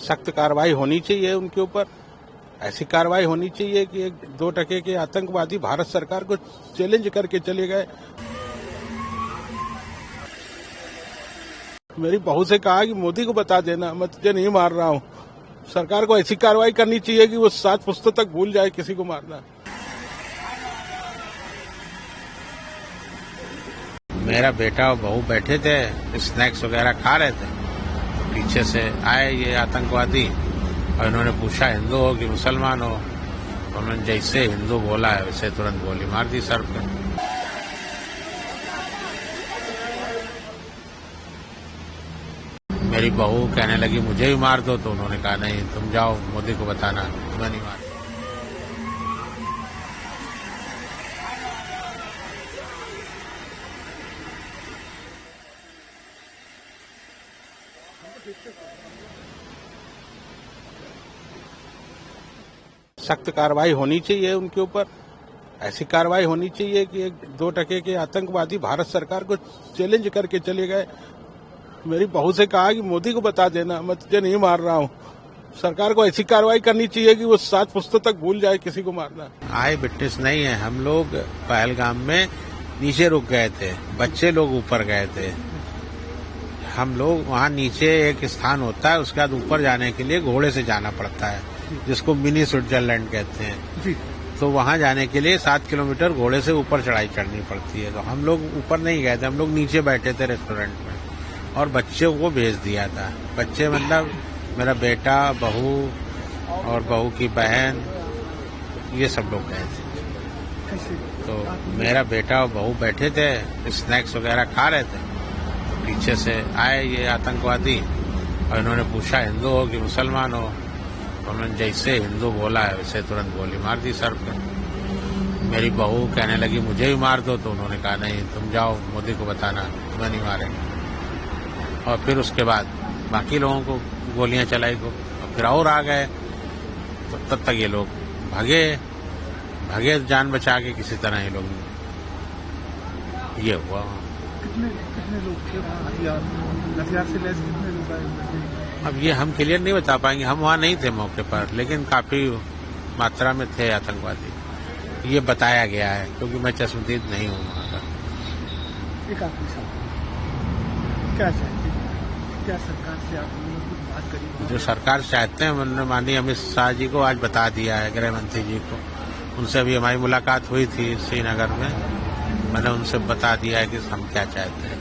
सख्त कार्रवाई होनी चाहिए उनके ऊपर। ऐसी कार्रवाई होनी चाहिए कि 1-2 टके के आतंकवादी भारत सरकार को चैलेंज करके चले गए। मेरी बहू से कहा कि मोदी को बता देना, मैं तुझे नहीं मार रहा हूं। सरकार को ऐसी कार्रवाई करनी चाहिए कि वो 7 पुस्तक तक भूल जाए किसी को मारना। मेरा बेटा और बहू बैठे थे, स्नैक्स वगैरह खा रहे थे, पीछे से आए ये आतंकवादी और इन्होंने पूछा हिंदू हो कि मुसलमान हो। तो उन्होंने जैसे हिंदू बोला है वैसे तुरंत गोली मार दी सर पे। मेरी बहू कहने लगी मुझे भी मार दो, तो उन्होंने कहा नहीं तुम जाओ मोदी को बताना, मैं नहीं मार। सख्त कार्रवाई होनी चाहिए उनके ऊपर। ऐसी कार्रवाई होनी चाहिए कि 1-2 टके के आतंकवादी भारत सरकार को चैलेंज करके चले गए। मेरी बहू से कहा कि मोदी को बता देना, मैं तुझे नहीं मार रहा हूं। सरकार को ऐसी कार्रवाई करनी चाहिए कि वो 7 पुस्तक तक भूल जाए किसी को मारना। आई विटनेस नहीं है, हम लोग पहलगाम में नीचे रुक गए थे, बच्चे लोग ऊपर गए थे। हम लोग वहाँ नीचे एक स्थान होता है, उसके बाद ऊपर जाने के लिए घोड़े से जाना पड़ता है, जिसको मिनी स्विट्जरलैंड कहते हैं जी। तो वहाँ जाने के लिए 7 किलोमीटर घोड़े से ऊपर चढ़ाई चढ़नी पड़ती है। तो हम लोग ऊपर नहीं गए थे, हम लोग नीचे बैठे थे रेस्टोरेंट में और बच्चों को भेज दिया था। बच्चे मतलब मेरा बेटा, बहू और बहू की बहन, ये सब लोग गए थे। तो मेरा बेटा और बहू बैठे थे, स्नैक्स वगैरह खा रहे थे, तो पीछे से आए ये आतंकवादी और इन्होंने पूछा हिंदू हो कि मुसलमान हो। तो उन्होंने जैसे हिंदू बोला है वैसे तुरंत गोली मार दी सर पे। मेरी बहू कहने लगी मुझे भी मार दो, तो उन्होंने कहा नहीं तुम जाओ मोदी को बताना, मैं नहीं मारेंगे। और फिर उसके बाद बाकी लोगों को गोलियां चलाई को, और फिर और आ गए। तो तब तक ये लोग भागे जान बचा के किसी तरह ये लोग। ये हुआ। कितने लोग थे हथियार से लैस? कितने लोग आए? अब ये हम क्लियर नहीं बता पाएंगे, हम वहाँ नहीं थे मौके पर, लेकिन काफी मात्रा में थे आतंकवादी, ये बताया गया है, क्योंकि मैं चश्मदीद नहीं हूँ वहाँ का। एक आखिरी सवाल, क्या चाहते हैं, क्या सरकार से आप बात करें? जो सरकार चाहते हैं उन्होंने माननीय अमित शाह जी को आज बता दिया है, गृह मंत्री जी को। उनसे अभी हमारी मुलाकात हुई थी श्रीनगर में, मैंने उनसे बता दिया है कि हम क्या चाहते हैं।